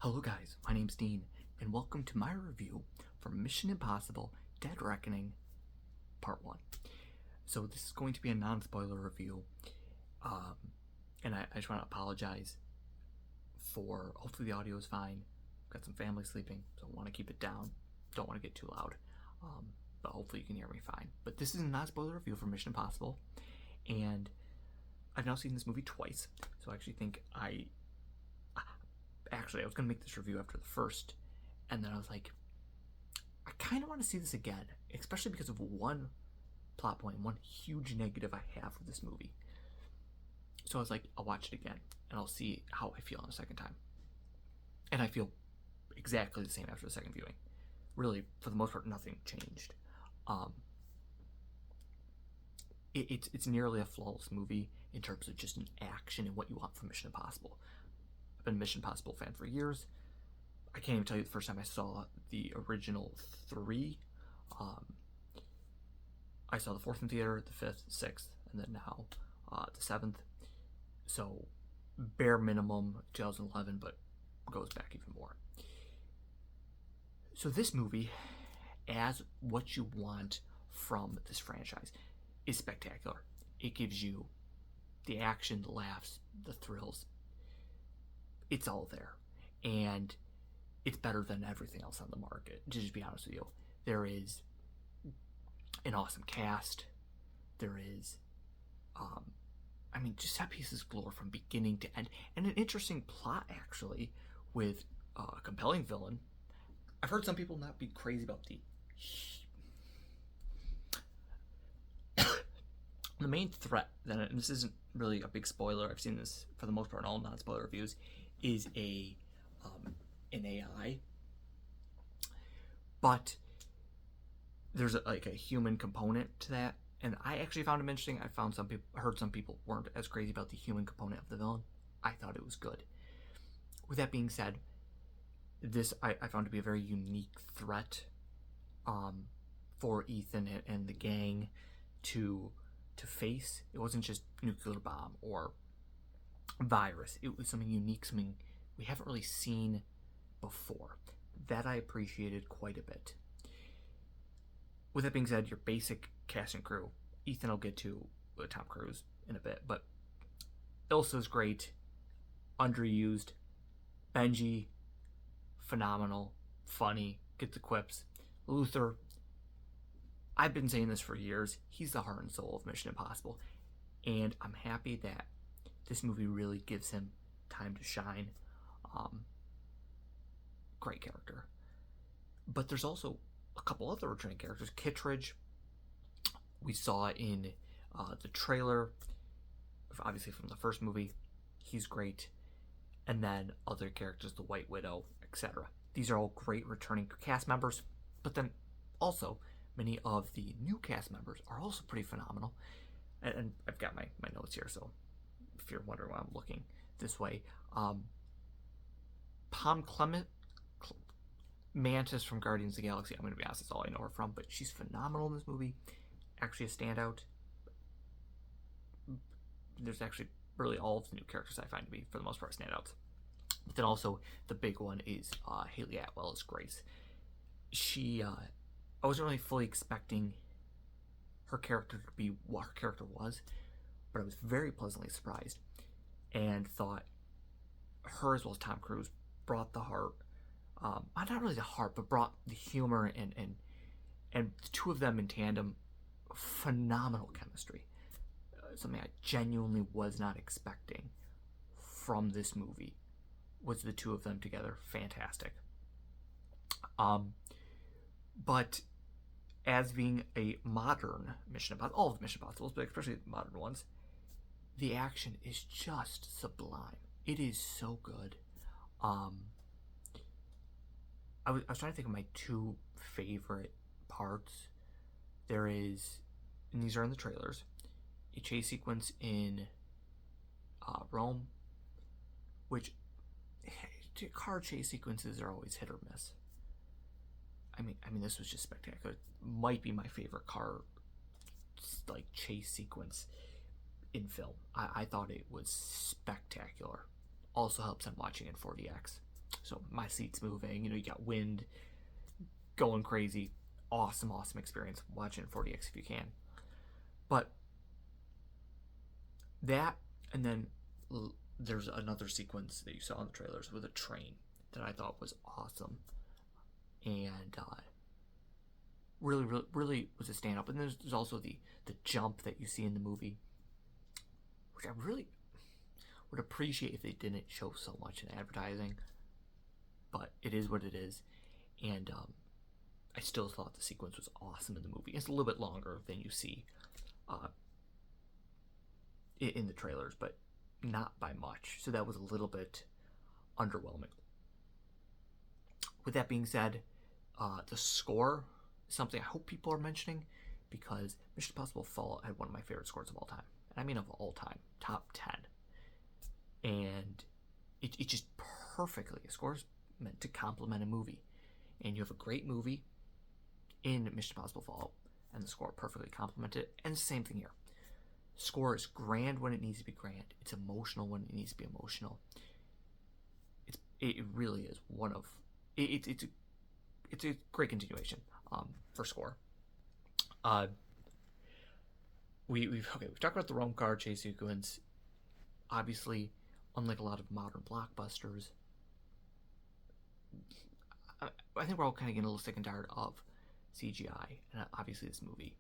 Hello guys, my name's Dean, and welcome to my review for Mission Impossible Dead Reckoning Part 1. So this is going to be a non-spoiler review, and I just want to apologize for, hopefully the audio is fine. I've got some family sleeping, so I want to keep it down. Don't want to get too loud, but hopefully you can hear me fine. But this is a non-spoiler review for Mission Impossible, and I've now seen this movie twice, so I actually think I was going to make this review after the first, and then I was like, I kind of want to see this again, especially because of one plot point, one huge negative I have with this movie. So I was like, I'll watch it again, and I'll see how I feel on the second time. And I feel exactly the same after the second viewing. Really, for the most part, nothing changed. It's nearly a flawless movie in terms of just an action and what you want from Mission Impossible. I've been a Mission Impossible fan for years. I can't even tell you the first time I saw the original 3. I saw the 4th in theater, the 5th, 6th, and then now the 7th. So bare minimum 2011, but goes back even more. So this movie, as what you want from this franchise, is spectacular. It gives you the action, the laughs, the thrills. It's all there, and it's better than everything else on the market, to just be honest with you. There is an awesome cast. There is just set pieces galore from beginning to end, and an interesting plot, actually, with a compelling villain. I've heard some people not be crazy about the main threat, and this isn't really a big spoiler, I've seen this for the most part in all non-spoiler reviews, is an AI, but there's a human component to that, and I actually found him interesting. I heard some people weren't as crazy about the human component of the villain. I thought it was good. With that being said, this I found to be a very unique threat for Ethan and the gang to face. It wasn't just nuclear bomb or virus. It was something unique, something we haven't really seen before. That I appreciated quite a bit. With that being said, your basic cast and crew. Ethan will get to Tom Cruise in a bit, but Ilsa's great, underused. Benji, phenomenal, funny, gets the quips. Luther, I've been saying this for years, he's the heart and soul of Mission Impossible, and I'm happy that this movie really gives him time to shine. Great character. But there's also a couple other returning characters. Kittredge, we saw in the trailer, obviously from the first movie. He's great. And then other characters, the White Widow, etc. These are all great returning cast members. But then also, many of the new cast members are also pretty phenomenal. And I've got my notes here, so if you're wondering why I'm looking this way. Pom Clement, Mantis from Guardians of the Galaxy, I'm going to be honest, that's all I know her from, but she's phenomenal in this movie. Actually a standout. There's actually really all of the new characters I find to be, for the most part, standouts. But then also, the big one is Haley Atwell as Grace. She, I wasn't really fully expecting her character to be what her character was, but I was very pleasantly surprised, and thought her, as well as Tom Cruise, brought the heart. Not really the heart, but brought the humor, and the two of them in tandem, phenomenal chemistry. Something I genuinely was not expecting from this movie was the two of them together. Fantastic. But as being a modern Mission Impossible, all of the Mission Impossibles, but especially the modern ones, the action is just sublime. It is so good. I was trying to think of my two favorite parts. There is, and these are in the trailers, a chase sequence in Rome, which car chase sequences are always hit or miss. I mean, this was just spectacular. Might be my favorite car chase sequence in film. I thought it was spectacular. Also helps I'm watching in 4DX. So my seat's moving. You got wind going crazy. Awesome experience. Watch it in 4DX if you can. But that, and then there's another sequence that you saw in the trailers with a train that I thought was awesome, and really was a stand up. And there's also the jump that you see in the movie, which I really would appreciate if they didn't show so much in advertising, but it is what it is. And I still thought the sequence was awesome in the movie. It's a little bit longer than you see in the trailers, but not by much. So that was a little bit underwhelming. With that being said, the score is something I hope people are mentioning, because Mission Impossible Fallout had one of my favorite scores of all time. And I mean of all time, top 10. And it just perfectly, a score is meant to complement a movie. And you have a great movie in Mission Impossible Fallout, and the score perfectly complemented it. And the same thing here. Score is grand when it needs to be grand. It's emotional when it needs to be emotional. It really is one of it's a great continuation for score. We've talked about the Rome car chase sequence. Obviously, unlike a lot of modern blockbusters, I think we're all kind of getting a little sick and tired of CGI, and obviously this movie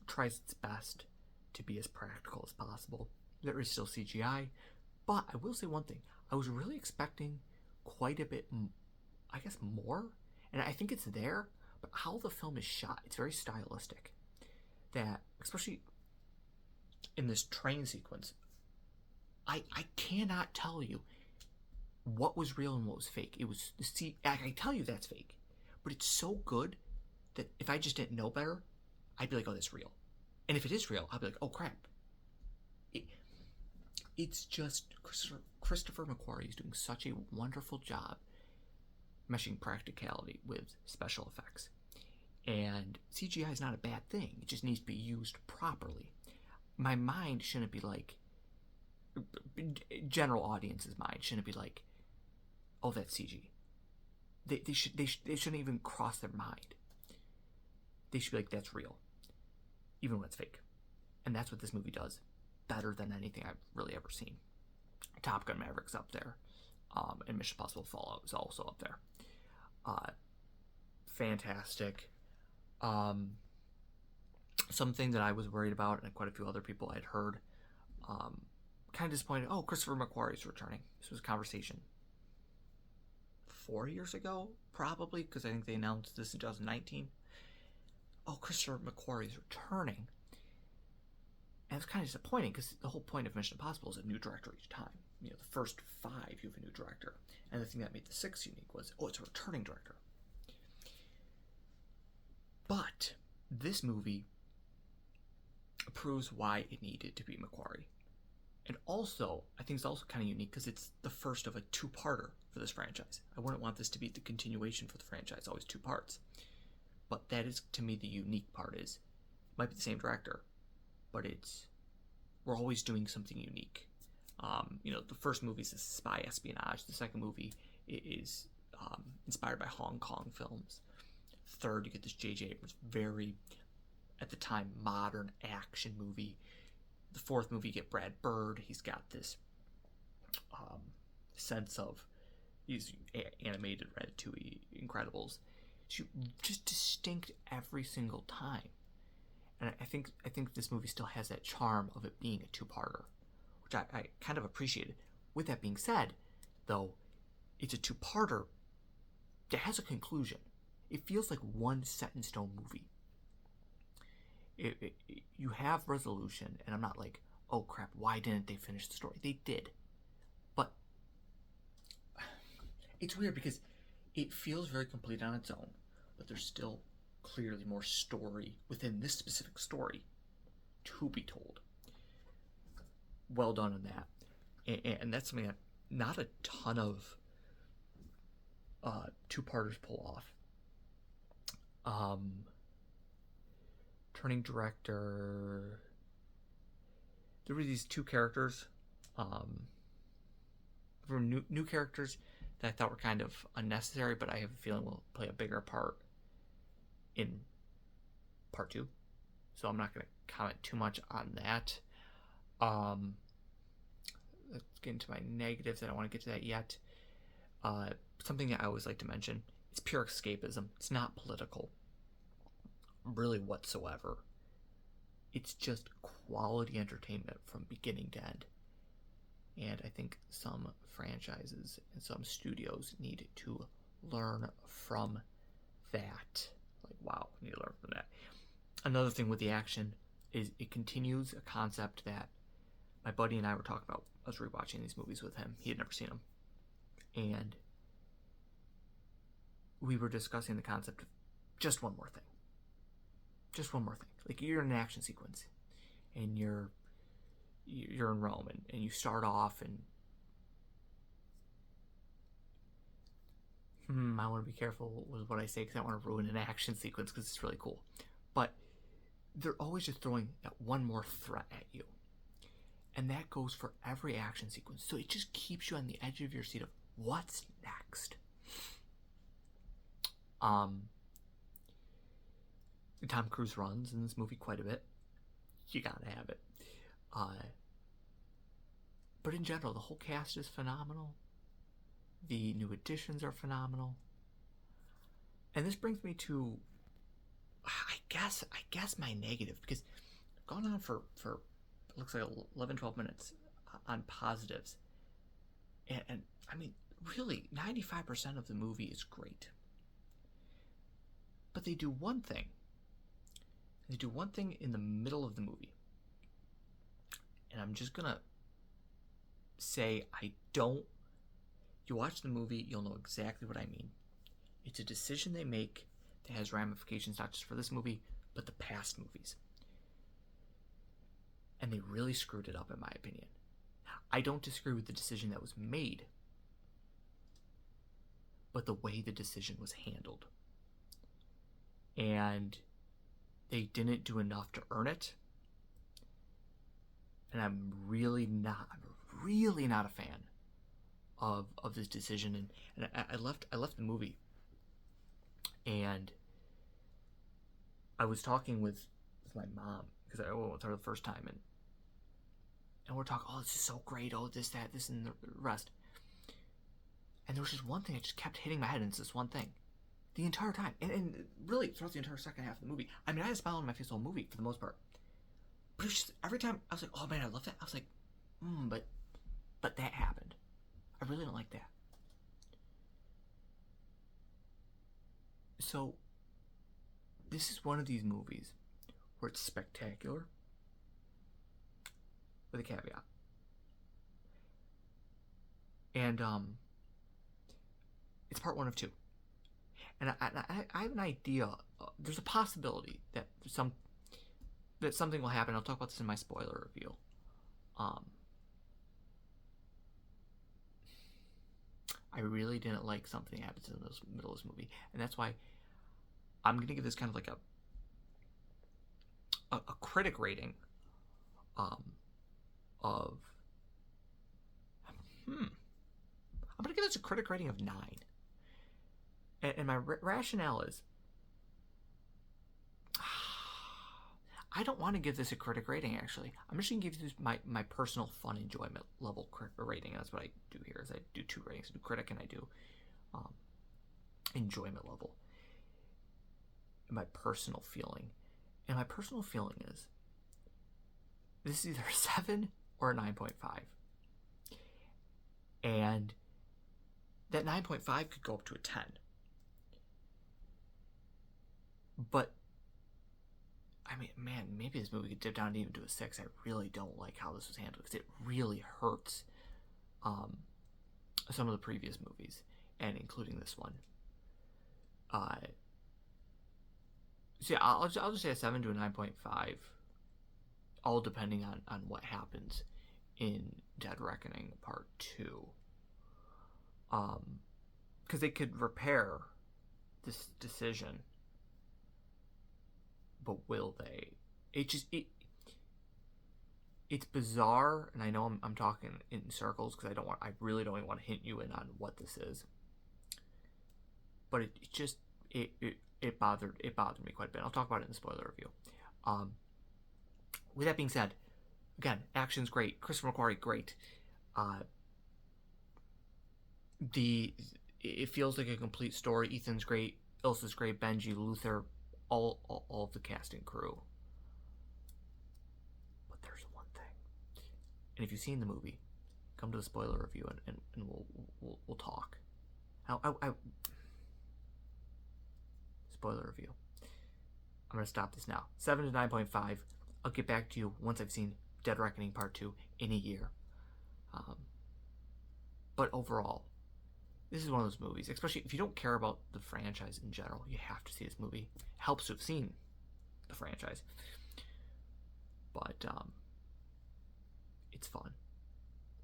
tries its best to be as practical as possible. There is still CGI, but I will say one thing. I was really expecting quite a bit, I guess, more, and I think it's there, but how the film is shot, it's very stylistic. That, especially in this train sequence, I cannot tell you what was real and what was fake. It was, see, I can tell you that's fake, but it's so good that if I just didn't know better, I'd be like, oh, that's real. And if it is real, I'd be like, oh, crap. It's just, Christopher McQuarrie is doing such a wonderful job meshing practicality with special effects. And CGI is not a bad thing. It just needs to be used properly. My mind shouldn't be like, general audience's mind shouldn't be like, oh, that's CG. They shouldn't even cross their mind. They should be like, that's real, even when it's fake. And that's what this movie does better than anything I've really ever seen. Top Gun Maverick's up there, and Mission Impossible Fallout is also up there. Fantastic. Something that I was worried about, and quite a few other people I'd heard, kind of disappointed. Oh, Christopher McQuarrie's returning. This was a conversation 4 years ago, probably, because I think they announced this in 2019. Oh, Christopher McQuarrie's returning. And it's kind of disappointing, because the whole point of Mission Impossible is a new director each time. The first 5, you have a new director. And the thing that made the 6 unique was, oh, it's a returning director. But this movie proves why it needed to be McQuarrie. And also, I think it's also kind of unique because it's the first of a 2-parter for this franchise. I wouldn't want this to be the continuation for the franchise, always 2 parts. But that is, to me, the unique part is, it might be the same director, but we're always doing something unique. The first movie is spy espionage. The second movie is inspired by Hong Kong films. Third, you get this J.J. Abrams, very, at the time, modern action movie. The fourth movie, you get Brad Bird. He's got this sense of, he's animated Ratatouille, Incredibles. Just distinct every single time. And I think this movie still has that charm of it being a 2-parter, which I kind of appreciated. With that being said, though, it's a 2-parter that has a conclusion. It feels like one set-in-stone movie. You have resolution, and I'm not like, oh crap, why didn't they finish the story? They did. But it's weird because it feels very complete on its own, but there's still clearly more story within this specific story to be told. Well done on that. And that's something that not a ton of 2-parters pull off. Turning director, there were these 2 characters, for new characters that I thought were kind of unnecessary, but I have a feeling will play a bigger part in part 2. So I'm not going to comment too much on that. Let's get into my negatives. I don't want to get to that yet. Something that I always like to mention, it's pure escapism. It's not political, really, whatsoever. It's just quality entertainment from beginning to end. And I think some franchises and some studios need to learn from that. Like, wow, we need to learn from that. Another thing with the action is it continues a concept that my buddy and I were talking about. I was rewatching these movies with him. He had never seen them. And we were discussing the concept of just one more thing. Just one more thing. Like, you're in an action sequence and you're in Rome and you start off and I want to be careful with what I say because I don't want to ruin an action sequence because it's really cool. But they're always just throwing that one more threat at you. And that goes for every action sequence. So it just keeps you on the edge of your seat of what's next. Tom Cruise runs in this movie quite a bit. You gotta have it. But in general, the whole cast is phenomenal. The new additions are phenomenal. And this brings me to, I guess my negative, because I've gone on for it looks like 11, 12 minutes on positives. And I mean, really, 95% of the movie is great. But they do one thing. They do one thing in the middle of the movie. And I'm just gonna say you watch the movie, you'll know exactly what I mean. It's a decision they make that has ramifications not just for this movie, but the past movies. And they really screwed it up, in my opinion. I don't disagree with the decision that was made, but the way the decision was handled. And they didn't do enough to earn it. And I'm really not a fan of this decision. And I left the movie, and I was talking with my mom because I went with her the first time, and we're talking, oh, this is so great, oh, this, that, this, and the rest. And there was just one thing that just kept hitting my head, and it's this one thing. The entire time. And really, throughout the entire second half of the movie. I mean, I had a smile on my face the whole movie, for the most part. But it was just, every time, I was like, oh man, I love that. I was like, but that happened. I really don't like that. So, this is one of these movies where it's spectacular, with a caveat. And, it's part 1 of 2. And I have an idea. There's a possibility that something will happen. I'll talk about this in my spoiler review. I really didn't like something that happens in the middle of this movie, and that's why I'm gonna give this kind of like a critic rating. I'm gonna give this a critic rating of 9. And my rationale is, I don't want to give this a critic rating, actually. I'm just going to give this my personal fun enjoyment level rating. And that's what I do here, is I do 2 ratings. I do critic and I do enjoyment level. And my personal feeling. And my personal feeling is, this is either a 7 or a 9.5. And that 9.5 could go up to a 10. But, I mean, man, maybe this movie could dip down even to a 6. I really don't like how this was handled, because it really hurts some of the previous movies, and including this one. So yeah, I'll just say a 7 to a 9.5, all depending on what happens in Dead Reckoning Part 2. Because they could repair this decision, but will they? It It's bizarre, and I know I'm talking in circles because I really don't even want to hint you in on what this is. But it just it bothered me quite a bit. I'll talk about it in the spoiler review. With that being said, again, action's great. Christopher McQuarrie, great. It feels like a complete story. Ethan's great. Ilsa's great. Benji, Luther, all of the cast and crew. But there's one thing, and if you've seen the movie, come to the spoiler review and we'll talk. Spoiler review. I'm gonna stop this now. 7 to 9.5. I'll get back to you once I've seen Dead Reckoning Part 2 in a year. But overall, this is one of those movies, especially if you don't care about the franchise in general, you have to see this movie. It helps to have seen the franchise. But it's fun.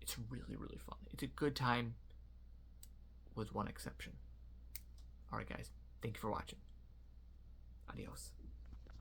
It's really, really fun. It's a good time with one exception. Alright guys, thank you for watching. Adios.